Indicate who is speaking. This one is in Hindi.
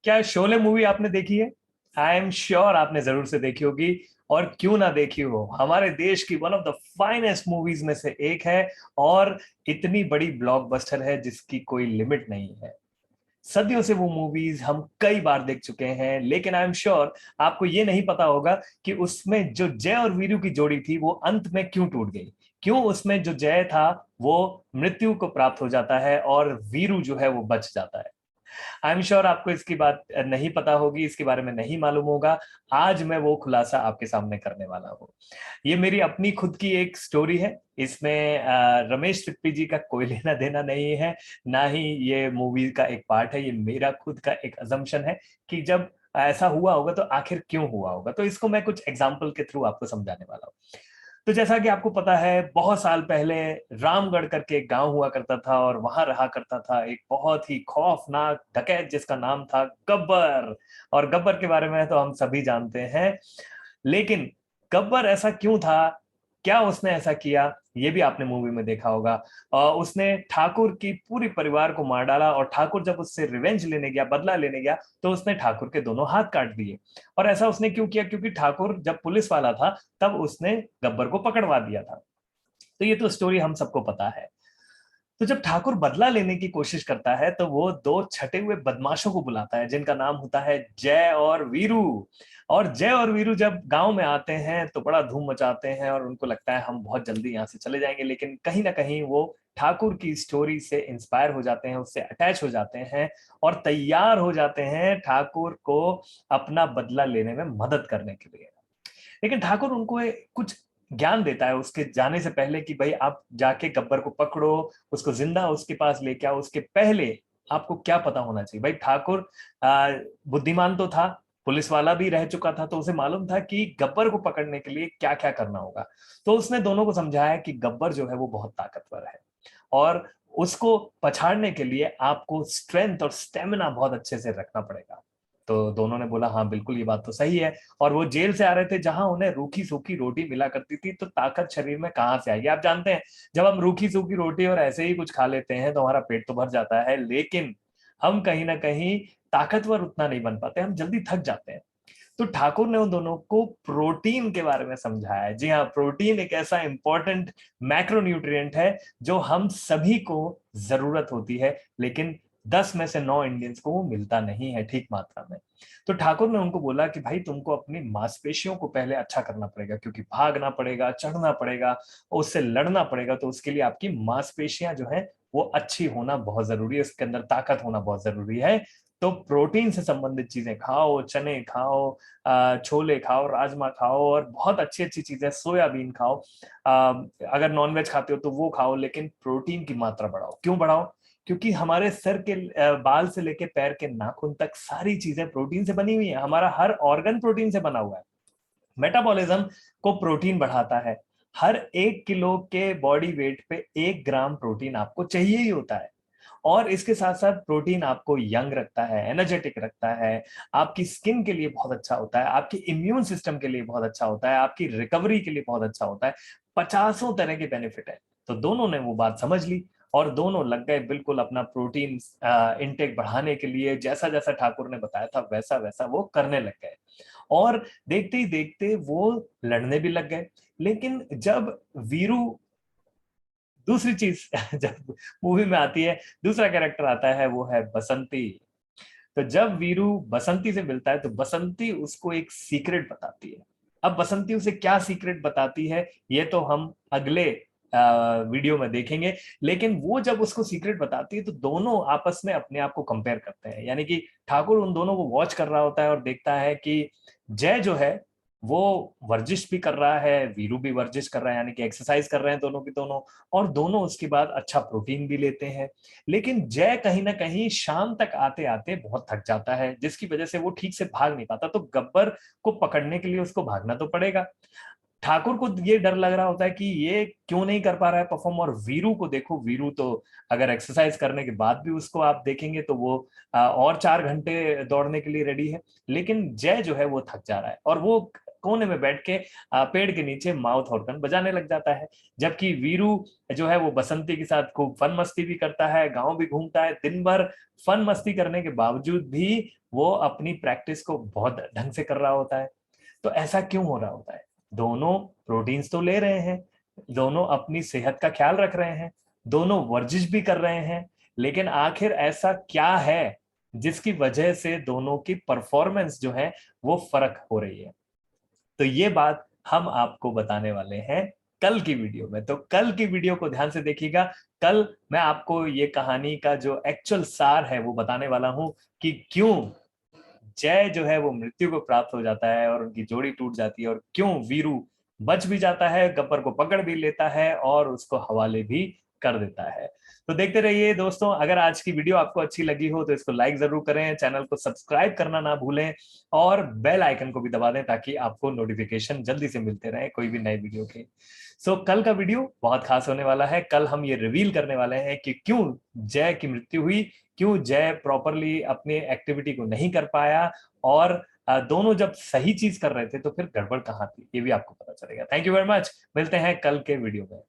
Speaker 1: क्या शोले मूवी आपने देखी है? आई एम श्योर आपने जरूर से देखी होगी। और क्यों ना देखी हो, हमारे देश की one of the finest movies में से एक है। और इतनी बड़ी ब्लॉकबस्टर है जिसकी कोई लिमिट नहीं है। सदियों से वो मूवीज हम कई बार देख चुके हैं, लेकिन आई एम श्योर आपको ये नहीं पता होगा कि उसमें जो जय और वीरू की जोड़ी थी वो अंत में क्यों टूट गई। क्यों उसमें जो जय था वो मृत्यु को प्राप्त हो जाता है और वीरू जो है वो बच जाता है। आई एम श्योर आपको इसकी बात नहीं पता होगी, इसके बारे में नहीं मालूम होगा। आज मैं वो खुलासा आपके सामने करने वाला हूँ। ये मेरी अपनी खुद की एक स्टोरी है। इसमें रमेश सिप्पी जी का कोई लेना देना नहीं है, ना ही ये मूवी का एक पार्ट है। ये मेरा खुद का एक अजम्पशन है कि जब ऐसा हुआ होगा तो आखिर क्यों हुआ होगा। तो इसको मैं कुछ एग्जाम्पल के थ्रू आपको समझाने वाला हूँ। तो जैसा कि आपको पता है, बहुत साल पहले रामगढ़ करके एक गांव हुआ करता था और वहां रहा करता था एक बहुत ही खौफनाक डकैत जिसका नाम था गब्बर। और गब्बर के बारे में तो हम सभी जानते हैं। लेकिन गब्बर ऐसा क्यों था, क्या उसने ऐसा किया, ये भी आपने मूवी में देखा होगा। उसने ठाकुर की पूरी परिवार को मार डाला और ठाकुर जब उससे रिवेंज लेने गया, बदला लेने गया, तो उसने ठाकुर के दोनों हाथ काट दिए। और ऐसा उसने क्यों किया? क्योंकि ठाकुर जब पुलिस वाला था तब उसने गब्बर को पकड़वा दिया था। तो ये तो स्टोरी हम सबको पता है। तो जब ठाकुर बदला लेने की कोशिश करता है तो वो दो छटे हुए बदमाशों को बुलाता है जिनका नाम होता है जय और वीरू। और जय और वीरू जब गांव में आते हैं तो बड़ा धूम मचाते हैं और उनको लगता है हम बहुत जल्दी यहाँ से चले जाएंगे, लेकिन कहीं ना कहीं वो ठाकुर की स्टोरी से इंस्पायर हो जाते हैं, उससे अटैच हो जाते हैं और तैयार हो जाते हैं ठाकुर को अपना बदला लेने में मदद करने के लिए। लेकिन ठाकुर उनको कुछ ज्ञान देता है उसके जाने से पहले कि भाई आप जाके गब्बर को पकड़ो, उसको जिंदा उसके पास लेके आओ। उसके पहले आपको क्या पता होना चाहिए? भाई ठाकुर बुद्धिमान तो था, पुलिस वाला भी रह चुका था, तो उसे मालूम था कि गब्बर को पकड़ने के लिए क्या क्या करना होगा। तो उसने दोनों को समझाया कि गब्बर जो है वो बहुत ताकतवर है और उसको पछाड़ने के लिए आपको स्ट्रेंथ और स्टेमिना बहुत अच्छे से रखना पड़ेगा। तो दोनों ने बोला हाँ बिल्कुल, ये बात तो सही है। और वो जेल से आ रहे थे जहां उन्हें रूखी सूखी रोटी मिला करती थी, तो ताकत शरीर में कहाँ से आएगी? आप जानते हैं, जब हम रूखी सूखी रोटी और ऐसे ही कुछ खा लेते हैं तो हमारा पेट तो भर जाता है, लेकिन हम कहीं ना कहीं ताकतवर उतना नहीं बन पाते, हम जल्दी थक जाते हैं। तो ठाकुर ने उन दोनों को प्रोटीन के बारे में समझाया है। जी हाँ, प्रोटीन एक ऐसा इंपॉर्टेंट मैक्रोन्यूट्रिएंट है जो हम सभी को जरूरत होती है, लेकिन 10 में से 9 इंडियंस को वो मिलता नहीं है ठीक मात्रा में। तो ठाकुर ने उनको बोला कि भाई तुमको अपनी मांसपेशियों को पहले अच्छा करना पड़ेगा, क्योंकि भागना पड़ेगा, चढ़ना पड़ेगा और उससे लड़ना पड़ेगा। तो उसके लिए आपकी मांसपेशियां जो है वो अच्छी होना बहुत जरूरी है, उसके अंदर ताकत होना बहुत जरूरी है। तो प्रोटीन से संबंधित चीजें खाओ, चने खाओ, छोले खाओ, राजमा खाओ और बहुत अच्छी अच्छी चीजें, सोयाबीन खाओ। अगर नॉनवेज खाते हो तो वो खाओ, लेकिन प्रोटीन की मात्रा बढ़ाओ। क्यों बढ़ाओ? क्योंकि हमारे सर के बाल से लेके पैर के नाखून तक सारी चीजें प्रोटीन से बनी हुई है। हमारा हर ऑर्गन प्रोटीन से बना हुआ है। मेटाबॉलिज्म को प्रोटीन बढ़ाता है। हर 1 किलो के बॉडी वेट पे 1 ग्राम प्रोटीन आपको चाहिए ही होता है। और इसके साथ साथ प्रोटीन आपको यंग रखता है, एनर्जेटिक रखता है, आपकी स्किन के लिए बहुत अच्छा होता है, आपके इम्यून सिस्टम के लिए बहुत अच्छा होता है, आपकी रिकवरी के लिए बहुत अच्छा होता है। 50 तरह के बेनिफिट है। तो दोनों ने वो बात समझ ली और दोनों लग गए बिल्कुल अपना प्रोटीन इनटेक बढ़ाने के लिए। जैसा जैसा ठाकुर ने बताया था वैसा वैसा वो करने लग गए। और देखते ही देखते वो लड़ने भी लग गए। लेकिन जब वीरू, दूसरी चीज जब मूवी में आती है, दूसरा कैरेक्टर आता है, वो है बसंती। तो जब वीरू बसंती से मिलता है तो बसंती उसको एक सीक्रेट बताती है। अब बसंती उसे क्या सीक्रेट बताती है ये तो हम अगले वीडियो में देखेंगे। लेकिन वो जब उसको सीक्रेट बताती है तो दोनों आपस में अपने आप को कंपेयर करते हैं। यानी कि ठाकुर उन दोनों को वॉच कर रहा होता है और देखता है कि जय जो है वो वर्जिश भी कर रहा है, वीरू भी वर्जिश कर रहा है, यानी कि एक्सरसाइज कर रहे हैं दोनों की दोनों। और दोनों उसके बाद अच्छा प्रोटीन भी लेते हैं। लेकिन जय कहीं ना कहीं शाम तक आते आते बहुत थक जाता है, जिसकी वजह से वो ठीक से भाग नहीं पाता। तो गब्बर को पकड़ने के लिए उसको भागना तो पड़ेगा। ठाकुर को ये डर लग रहा होता है कि ये क्यों नहीं कर पा रहा है परफॉर्म। और वीरू को देखो, वीरू तो अगर एक्सरसाइज करने के बाद भी उसको आप देखेंगे तो वो और 4 घंटे दौड़ने के लिए रेडी है। लेकिन जय जो है वो थक जा रहा है और वो कोने में बैठ के पेड़ के नीचे माउथ ऑर्गन बजाने लग जाता है। जबकि वीरू जो है वो बसंती के साथ खूब फन मस्ती भी करता है, गांव भी घूमता है। दिन भर फन मस्ती करने के बावजूद भी वो अपनी प्रैक्टिस को बहुत ढंग से कर रहा होता है। तो ऐसा क्यों हो रहा होता है? दोनों प्रोटीन्स तो ले रहे हैं, दोनों अपनी सेहत का ख्याल रख रहे हैं, दोनों वर्जिश भी कर रहे हैं, लेकिन आखिर ऐसा क्या है जिसकी वजह से दोनों की परफॉर्मेंस जो है वो फर्क हो रही है? तो ये बात हम आपको बताने वाले हैं कल की वीडियो में। तो कल की वीडियो को ध्यान से देखिएगा। कल मैं आपको ये कहानी का जो एक्चुअल सार है वो बताने वाला हूं कि क्यों जय जो है वो मृत्यु को प्राप्त हो जाता है और उनकी जोड़ी टूट जाती है, और क्यों वीरू बच भी जाता है, गब्बर को पकड़ भी लेता है और उसको हवाले भी कर देता है। तो देखते रहिए दोस्तों। अगर आज की वीडियो आपको अच्छी लगी हो तो इसको लाइक जरूर करें, चैनल को सब्सक्राइब करना ना भूलें और बेल आइकन को भी दबा दें ताकि आपको नोटिफिकेशन जल्दी से मिलते रहे कोई भी नई वीडियो के। कल का वीडियो बहुत खास होने वाला है। कल हम ये रिवील करने वाले हैं कि क्यों जय की मृत्यु हुई, क्यों जय प्रॉपरली अपनी एक्टिविटी को नहीं कर पाया, और दोनों जब सही चीज कर रहे थे तो फिर गड़बड़ कहाँ थी, ये भी आपको पता चलेगा। Thank you very much. मिलते हैं कल के वीडियो में।